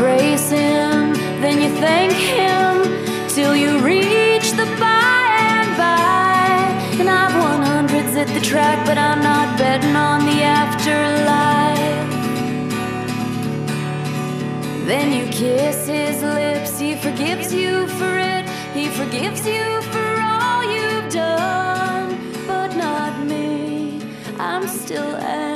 praise him, then you thank him, till you reach the by and by. And I've won hundreds at the track, but I'm not betting on the afterlife. Then you kiss his lips, he forgives you for it, he forgives you for all you've done. But not me, I'm still angry.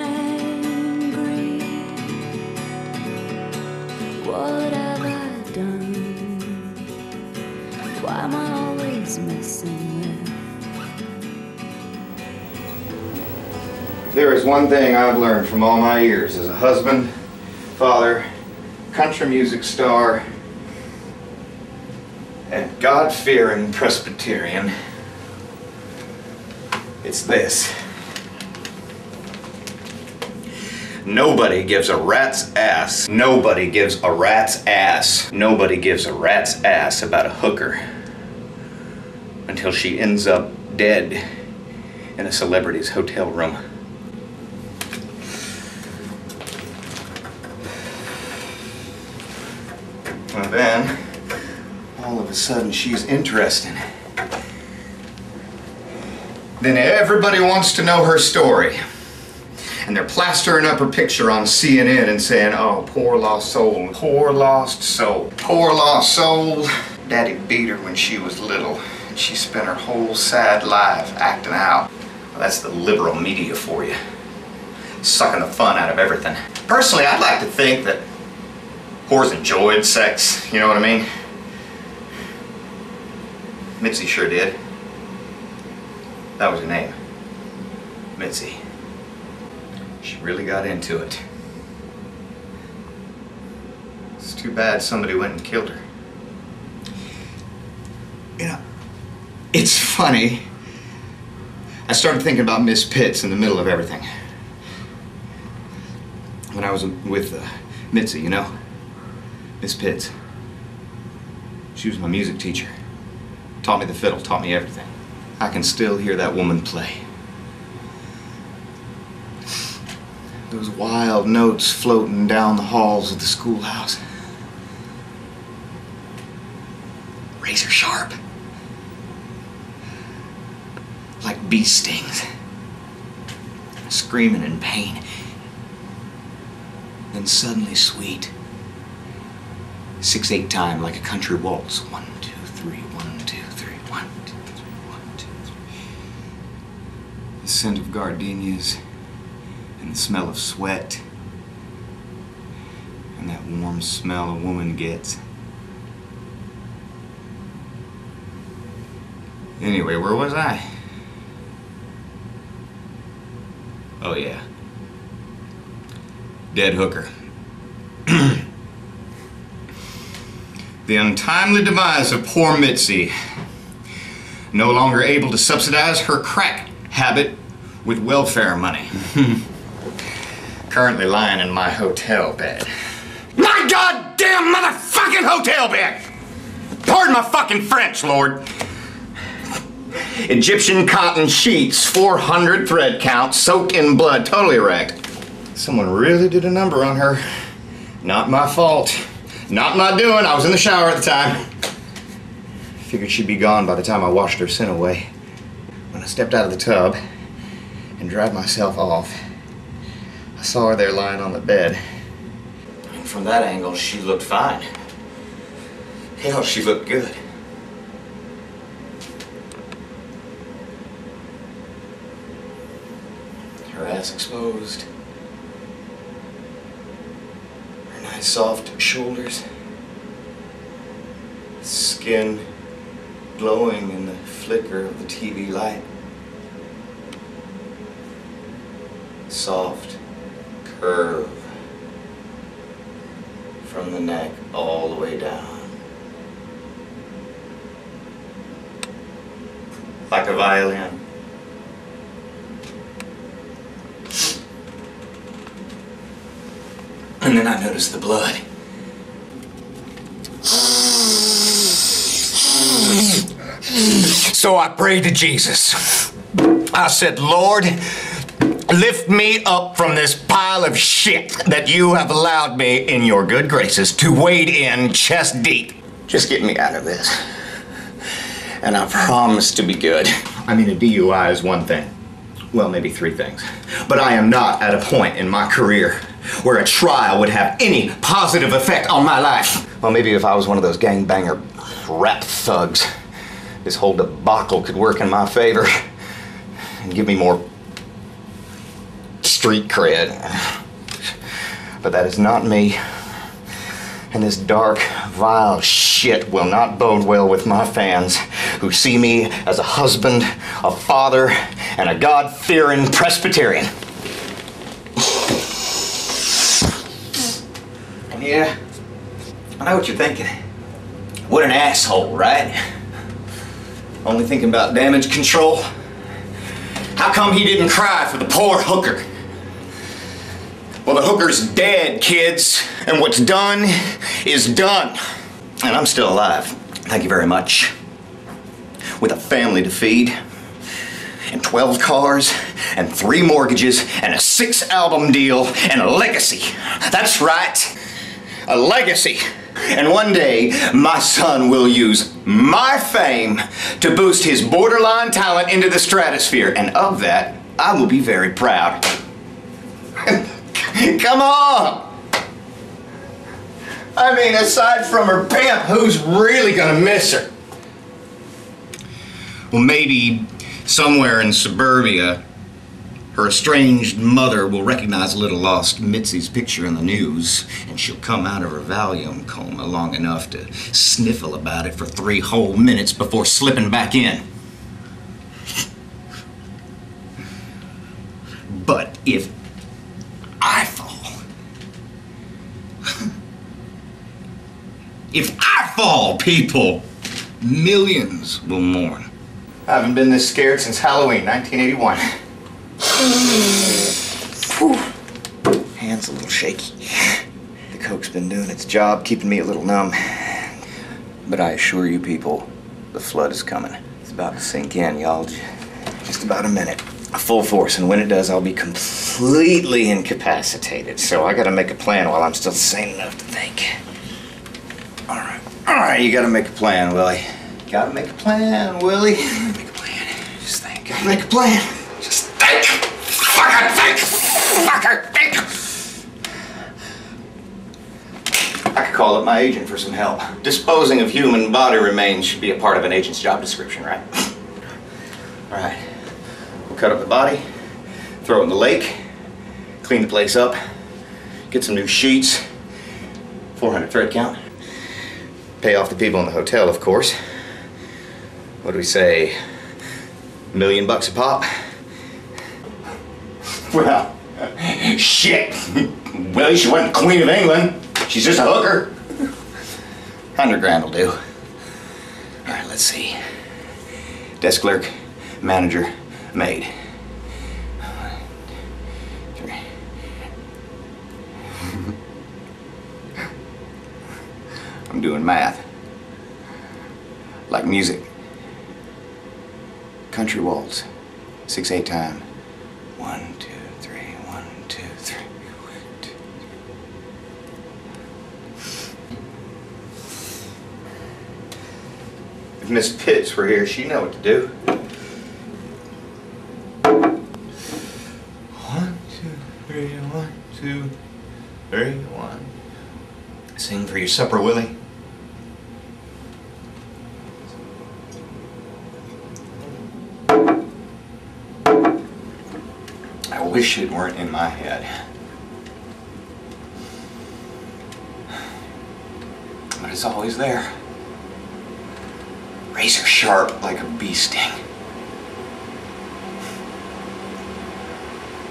What have I done? Why am I always messing with? There is one thing I've learned from all my years as a husband, father, country music star, and God-fearing Presbyterian. It's this. Nobody gives a rat's ass. Nobody gives a rat's ass. Nobody gives a rat's ass about a hooker until she ends up dead in a celebrity's hotel room. And then, all of a sudden, she's interesting. Then everybody wants to know her story. And they're plastering up her picture on CNN and saying, oh, poor lost soul, poor lost soul, poor lost soul. Daddy beat her when she was little, and she spent her whole sad life acting out. Well, that's the liberal media for you. Sucking the fun out of everything. Personally, I'd like to think that whores enjoyed sex, you know what I mean? Mitzi sure did. That was her name. Mitzi. She really got into it. It's too bad somebody went and killed her. You know, it's funny. I started thinking about Miss Pitts in the middle of everything. When I was with Mitzi, you know? Miss Pitts. She was my music teacher. Taught me the fiddle, taught me everything. I can still hear that woman play. Those wild notes floating down the halls of the schoolhouse. Razor sharp. Like bee stings. Screaming in pain. Then suddenly sweet. 6/8 time like a country waltz. 1, 2, 3, 1, 2, 3, 1, 2, 3, 1, 2, 3. The scent of gardenias. And the smell of sweat, and that warm smell a woman gets. Anyway, where was I? Oh yeah. Dead hooker. The untimely demise of poor Mitzi. No longer able to subsidize her crack habit with welfare money. Currently lying in my hotel bed. My goddamn motherfucking hotel bed! Pardon my fucking French, Lord. Egyptian cotton sheets, 400 thread counts, soaked in blood, totally wrecked. Someone really did a number on her. Not my fault. Not my doing. I was in the shower at the time. Figured she'd be gone by the time I washed her sin away. When I stepped out of the tub and dried myself off, I saw her there lying on the bed. And from that angle, she looked fine. Hell, she looked good. Her ass exposed. Her nice soft shoulders. Skin glowing in the flicker of the TV light. Soft curve from the neck all the way down. Like a violin. And then I noticed the blood. So I prayed to Jesus. I said, Lord, Lift me up from this pile of shit that you have allowed me, in your good graces, to wade in chest deep. Just get me out of this. And I promise to be good. I mean, a DUI is one thing. Well, maybe three things. But I am not at a point in my career where a trial would have any positive effect on my life. Well, maybe if I was one of those gangbanger rap thugs, this whole debacle could work in my favor and give me more street cred. But that is not me. And this dark, vile shit will not bode well with my fans, who see me as a husband, a father, and a God-fearing Presbyterian. And yeah, I know what you're thinking. What an asshole, right? Only thinking about damage control. How come he didn't cry for the poor hooker? Well, the hooker's dead, kids, and what's done is done. And I'm still alive, thank you very much. With a family to feed, and 12 cars, and 3 mortgages, and a 6-album deal, and a legacy. That's right, a legacy. And one day, my son will use my fame to boost his borderline talent into the stratosphere. And of that, I will be very proud. Come on! I mean, aside from her pimp, who's really gonna miss her? Well, maybe somewhere in suburbia, her estranged mother will recognize little lost Mitzi's picture in the news, and she'll come out of her Valium coma long enough to sniffle about it for 3 whole minutes before slipping back in. But if I fall, if I fall, people, millions will mourn. I haven't been this scared since Halloween, 1981. Hand's a little shaky. The coke's been doing its job, keeping me a little numb. But I assure you people, the flood is coming. It's about to sink in, y'all. Just about a minute. Full force, and when it does, I'll be completely incapacitated. So I gotta make a plan while I'm still sane enough to think. Alright, you gotta make a plan, Willie. Gotta make a plan, Willie. Make a plan. Just think. Gotta make a plan. Just think. Fucking think. Fucking think. I could call up my agent for some help. Disposing of human body remains should be a part of an agent's job description, right? Alright. We'll cut up the body, throw it in the lake, clean the place up, get some new sheets, 400 thread count. Pay off the people in the hotel, of course. What do we say? $1 million a pop? Well, shit. Well, she wasn't the Queen of England. She's just a hooker. 100 grand will do. All right, let's see. Desk clerk, manager, maid. 1, 2, 3. I'm doing math. Like music. Country waltz. 6/8 time. 1, 2, 3. 1, 2, 3. 1, 2, 3. If Miss Pitts were here, she'd know what to do. 1, 2, 3. 1, 2, 3. 1. Sing for your supper, Willie. I wish it weren't in my head. But it's always there. Razor sharp like a bee sting.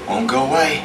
Won't go away.